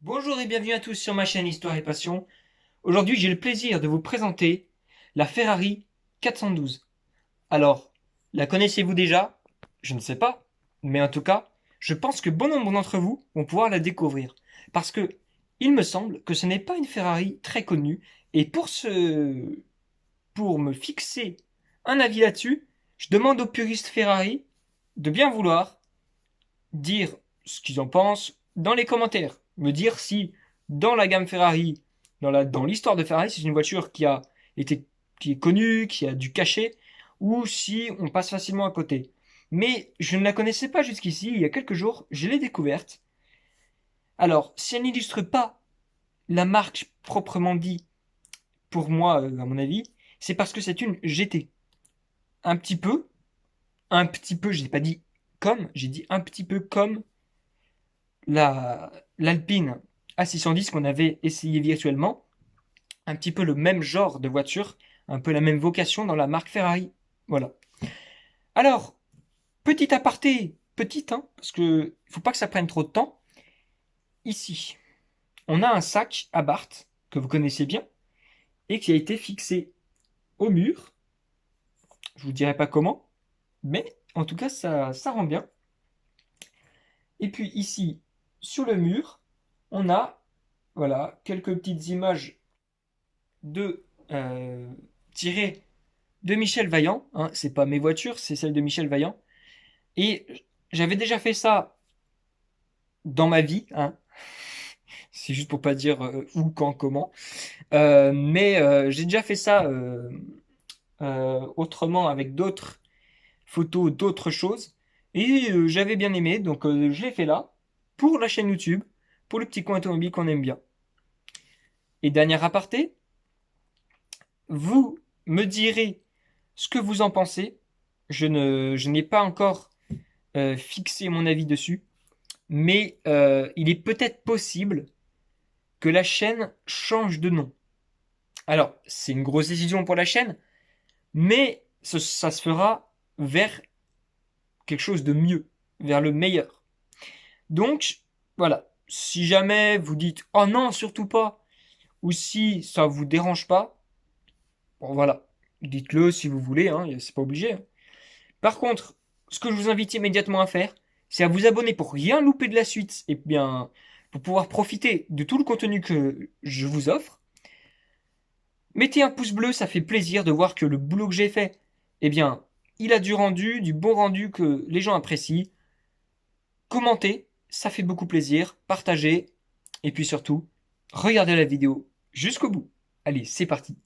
Bonjour et bienvenue à tous sur ma chaîne Histoire et Passion. Aujourd'hui, j'ai le plaisir de vous présenter la Ferrari 412. Alors, la connaissez-vous déjà? Je ne sais pas, mais en tout cas, je pense que bon nombre d'entre vous vont pouvoir la découvrir. Parce que il me semble que ce n'est pas une Ferrari très connue, et pour me fixer un avis là-dessus, je demande aux puristes Ferrari de bien vouloir dire ce qu'ils en pensent dans les commentaires. Me dire si dans la gamme Ferrari, dans l'histoire de Ferrari, c'est une voiture été, qui est connue, qui a du cachet, ou si on passe facilement à côté. Mais je ne la connaissais pas jusqu'ici. Il y a quelques jours, je l'ai découverte. Alors, si elle n'illustre pas la marque proprement dit, pour moi, à mon avis, c'est parce que c'est une GT. Un petit peu, j'ai pas dit comme, j'ai dit un petit peu comme l'Alpine A610 qu'on avait essayé virtuellement, un petit peu le même genre de voiture, un peu la même vocation dans la marque Ferrari. Voilà. Alors, petit aparté, petite, hein, parce que faut pas que ça prenne trop de temps. Ici, on a un sac Abarth que vous connaissez bien et qui a été fixé au mur. Je vous dirai pas comment, mais en tout cas, ça rend bien. Et puis ici, sur le mur, on a voilà quelques petites images de tirées de Michel Vaillant. Hein, c'est pas mes voitures, c'est celle de Michel Vaillant. Et j'avais déjà fait ça dans ma vie. Hein. C'est juste pour pas dire où, quand, comment. Mais j'ai déjà fait ça autrement avec d'autres photos, d'autres choses. Et j'avais bien aimé, donc je l'ai fait là pour la chaîne YouTube, pour le petit coin automobile qu'on aime bien. Et dernier aparté, vous me direz ce que vous en pensez. Je n'ai pas encore fixé mon avis dessus, mais il est peut-être possible que la chaîne change de nom. Alors, c'est une grosse décision pour la chaîne, mais ça se fera vers quelque chose de mieux, vers le meilleur. Donc, voilà. Si jamais vous dites oh non, surtout pas, ou si ça vous dérange pas, bon voilà, dites-le si vous voulez, hein, c'est pas obligé. Hein. Par contre, ce que je vous invite immédiatement à faire, c'est à vous abonner pour rien louper de la suite et bien pour pouvoir profiter de tout le contenu que je vous offre. Mettez un pouce bleu, ça fait plaisir de voir que le boulot que j'ai fait, eh bien, il a du rendu, du bon rendu que les gens apprécient. Commentez, ça fait beaucoup plaisir. Partagez et puis surtout, regardez la vidéo jusqu'au bout. Allez, c'est parti.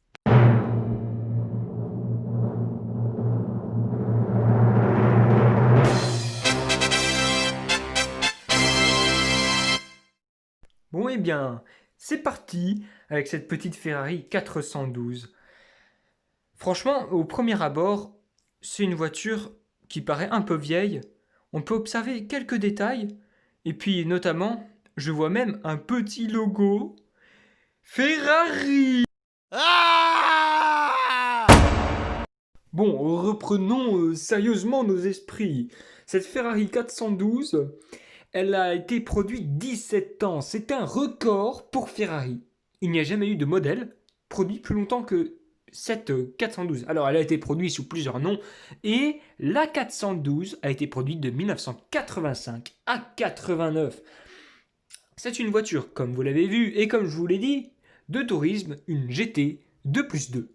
Bon, eh bien, c'est parti avec cette petite Ferrari 412. Franchement, au premier abord, c'est une voiture qui paraît un peu vieille. On peut observer quelques détails, et puis notamment, je vois même un petit logo Ferrari. Ah! Bon, reprenons sérieusement nos esprits. Cette Ferrari 412, elle a été produite 17 ans. C'est un record pour Ferrari. Il n'y a jamais eu de modèle produit plus longtemps que cette 412. Alors, elle a été produite sous plusieurs noms et la 412 a été produite de 1985 à 89. C'est une voiture, comme vous l'avez vu et comme je vous l'ai dit, de tourisme, une GT 2+2.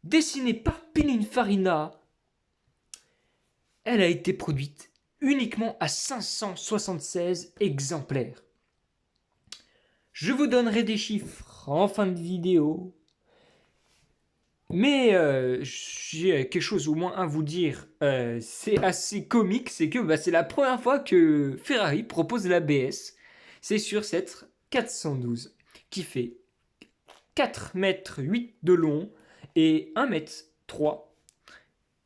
Dessinée par Pininfarina, elle a été produite uniquement à 576 exemplaires. Je vous donnerai des chiffres en fin de vidéo, mais j'ai quelque chose au moins à vous dire. C'est assez comique, c'est que c'est la première fois que Ferrari propose l'ABS. C'est sur cette 412 qui fait 4,8 m de long et 1,3 m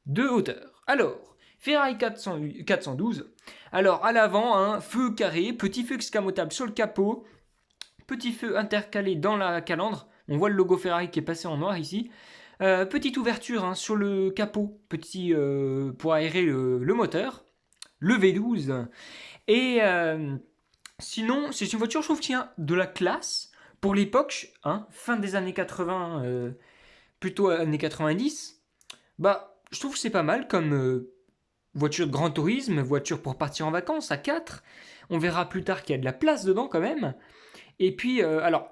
de hauteur. Alors, Ferrari 412. Alors, à l'avant, un feu carré, petit feu escamotable sur le capot, petit feu intercalé dans la calandre. On voit le logo Ferrari qui est passé en noir ici. Petite ouverture hein, sur le capot, petit pour aérer le moteur. Le V12. Et Sinon, c'est une voiture, je trouve, qui a de la classe pour l'époque, hein, fin des années 80, plutôt années 90. Bah, je trouve que c'est pas mal comme voiture de grand tourisme, voiture pour partir en vacances à 4. On verra plus tard qu'il y a de la place dedans quand même. Et puis, alors,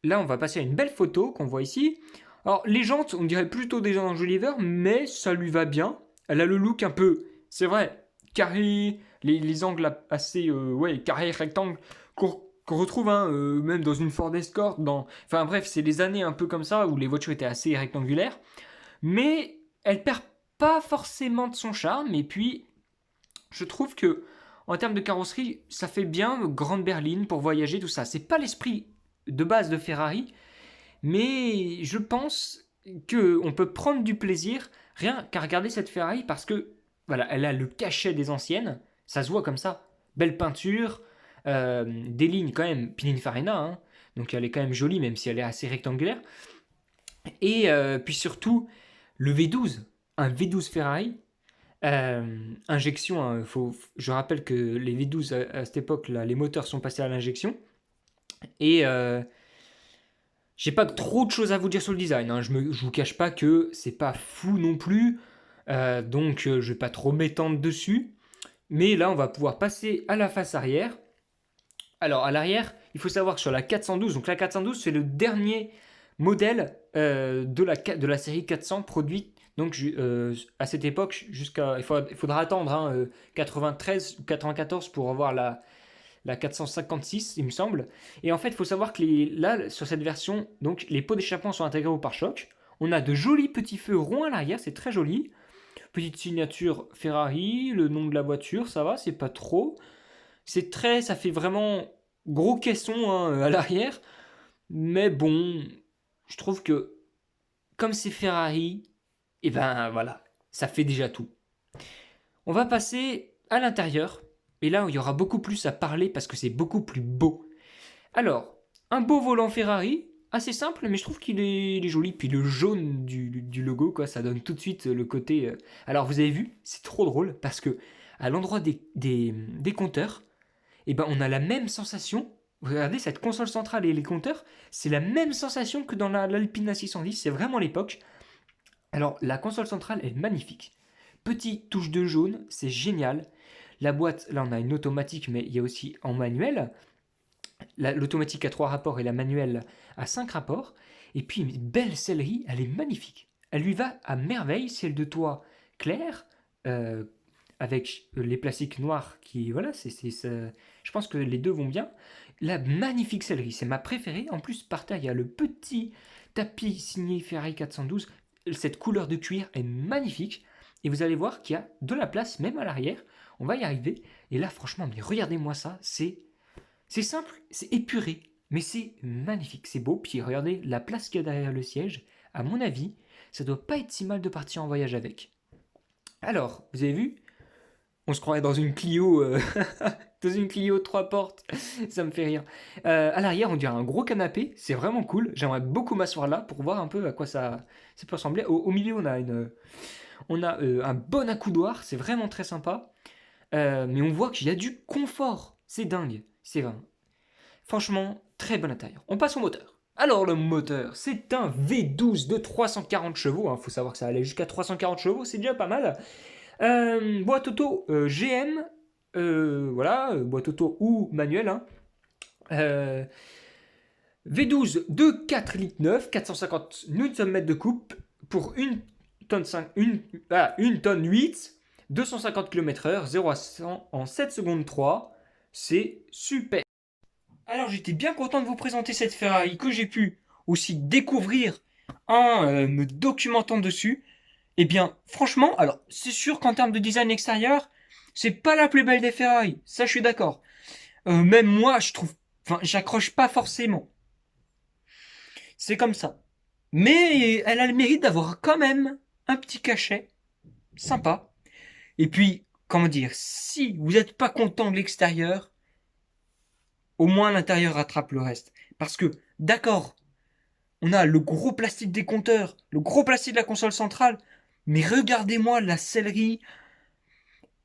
là, on va passer à une belle photo qu'on voit ici. Alors, les jantes, on dirait plutôt des enjoliveurs, mais ça lui va bien. Elle a le look un peu, c'est vrai, carré, les angles assez, ouais, carré, rectangle, qu'on retrouve hein, même dans une Ford Escort. Enfin bref, c'est des années un peu comme ça où les voitures étaient assez rectangulaires. Mais elle perd pas forcément de son charme. Et puis, je trouve que en termes de carrosserie, ça fait bien grande berline pour voyager, tout ça. C'est pas l'esprit de base de Ferrari, mais je pense que on peut prendre du plaisir rien qu'à regarder cette Ferrari parce que voilà, elle a le cachet des anciennes, ça se voit comme ça. Belle peinture, des lignes quand même Pininfarina, hein, donc elle est quand même jolie même si elle est assez rectangulaire. Et puis surtout le V12, un V12 Ferrari, injection, hein, je rappelle que les V12 à cette époque-là, les moteurs sont passés à l'injection. Et j'ai pas trop de choses à vous dire sur le design. Hein. Je vous cache pas que c'est pas fou non plus. Donc je vais pas trop m'étendre dessus. Mais là, on va pouvoir passer à la face arrière. Alors, à l'arrière, il faut savoir que sur la 412, donc la 412, c'est le dernier modèle de la série 400 produite donc, à cette époque. Il faudra attendre hein, 93 ou 94 pour avoir la 456, il me semble. Et en fait, il faut savoir que là, sur cette version, donc, les pots d'échappement sont intégrés au pare-choc. On a de jolis petits feux ronds à l'arrière, c'est très joli. Petite signature Ferrari, le nom de la voiture, ça va, c'est pas trop. Ça fait vraiment gros caisson hein, à l'arrière. Mais bon, je trouve que comme c'est Ferrari, et ben voilà, ça fait déjà tout. On va passer à l'intérieur. Et là, il y aura beaucoup plus à parler parce que c'est beaucoup plus beau. Alors, un beau volant Ferrari, assez simple, mais je trouve qu'il est joli. Puis le jaune du logo, quoi, ça donne tout de suite le côté. Alors, vous avez vu, c'est trop drôle parce que à l'endroit des compteurs, eh ben, on a la même sensation. Regardez cette console centrale et les compteurs, c'est la même sensation que dans l'Alpina 610, c'est vraiment l'époque. Alors, la console centrale est magnifique. Petite touche de jaune, c'est génial. La boîte, là on a une automatique, mais il y a aussi en manuel. L'automatique a 3 rapports et la manuelle a 5 rapports. Et puis une belle sellerie, elle est magnifique. Elle lui va à merveille, celle de toit clair, euh, avec les plastiques noirs qui... Voilà, je pense que les deux vont bien. La magnifique sellerie, c'est ma préférée. En plus, par terre, il y a le petit tapis signé Ferrari 412. Cette couleur de cuir est magnifique. Et vous allez voir qu'il y a de la place, même à l'arrière. On va y arriver. Et là, franchement, mais regardez-moi ça, c'est simple, c'est épuré, mais c'est magnifique, c'est beau. Puis regardez la place qu'il y a derrière le siège. À mon avis, ça doit pas être si mal de partir en voyage avec. Alors, vous avez vu, on se croirait dans une Clio, dans une Clio 3 portes. Ça me fait rire. À l'arrière, on dirait un gros canapé. C'est vraiment cool. J'aimerais beaucoup m'asseoir là pour voir un peu à quoi ça peut ressembler. Au milieu, on a un bon accoudoir. C'est vraiment très sympa. Mais on voit qu'il y a du confort. C'est dingue. C'est vrai. Franchement, très bon intérieur. On passe au moteur. Alors le moteur, c'est un V12 de 340 chevaux. Il faut savoir que ça allait jusqu'à 340 chevaux, c'est déjà pas mal. Boîte auto GM, voilà, boîte auto ou manuel. Hein. Euh, V12 de 4 litres 9, 450 Nm de coupe pour 1 tonne 5, 1 tonne 8, 250 km/h, 0 à 100 en 7 secondes 3. C'est super. Alors j'étais bien content de vous présenter cette Ferrari que j'ai pu aussi découvrir en me documentant dessus. Eh bien, franchement, alors c'est sûr qu'en termes de design extérieur, c'est pas la plus belle des Ferrari, ça je suis d'accord. Même moi, je trouve, enfin, j'accroche pas forcément. C'est comme ça. Mais elle a le mérite d'avoir quand même un petit cachet sympa. Et puis, comment dire, si vous n'êtes pas content de l'extérieur, au moins l'intérieur rattrape le reste. Parce que, d'accord, on a le gros plastique des compteurs, le gros plastique de la console centrale, mais regardez-moi la sellerie.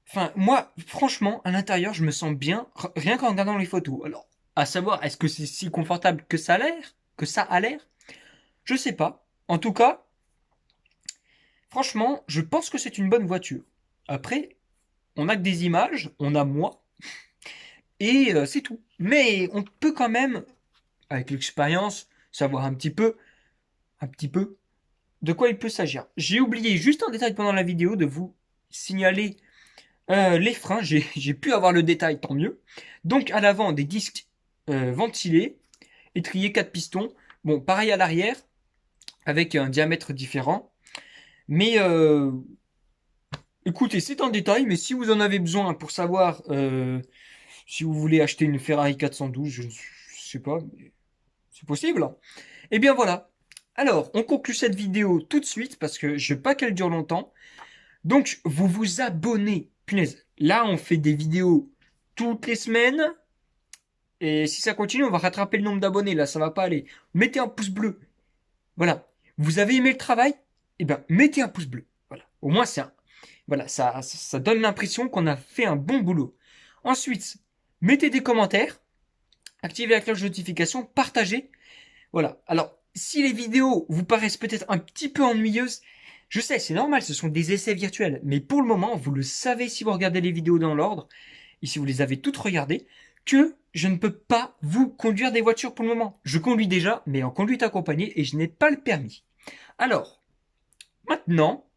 Enfin, moi, franchement, à l'intérieur, je me sens bien, rien qu'en regardant les photos. Alors, à savoir, est-ce que c'est si confortable que ça a l'air? Que ça a l'air? Je sais pas. En tout cas, franchement, je pense que c'est une bonne voiture. Après, on a que des images, on a moi, et c'est tout. Mais on peut quand même, avec l'expérience, savoir un petit peu, de quoi il peut s'agir. J'ai oublié juste un détail pendant la vidéo de vous signaler les freins. J'ai pu avoir le détail, tant mieux. Donc à l'avant, des disques ventilés, étrier 4 pistons. Bon, pareil à l'arrière, avec un diamètre différent. Mais écoutez, c'est un détail, mais si vous en avez besoin pour savoir si vous voulez acheter une Ferrari 412, je ne sais pas, mais c'est possible, hein. Et bien voilà. Alors, on conclut cette vidéo tout de suite parce que je veux pas qu'elle dure longtemps. Donc, vous vous abonnez. Punaise, là, on fait des vidéos toutes les semaines. Et si ça continue, on va rattraper le nombre d'abonnés. Là, ça va pas aller. Mettez un pouce bleu. Voilà. Vous avez aimé le travail? Eh ben, mettez un pouce bleu. Voilà. Au moins, voilà, ça donne l'impression qu'on a fait un bon boulot. Ensuite, mettez des commentaires, activez la cloche de notification, partagez. Voilà. Alors, si les vidéos vous paraissent peut-être un petit peu ennuyeuses, je sais, c'est normal, ce sont des essais virtuels. Mais pour le moment, vous le savez si vous regardez les vidéos dans l'ordre, et si vous les avez toutes regardées, que je ne peux pas vous conduire des voitures pour le moment. Je conduis déjà, mais en conduite accompagnée, et je n'ai pas le permis. Alors, maintenant,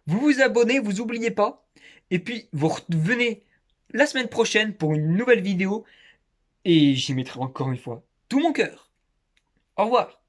vous vous abonnez, vous oubliez pas, et puis vous revenez la semaine prochaine pour une nouvelle vidéo, et j'y mettrai encore une fois tout mon cœur. Au revoir.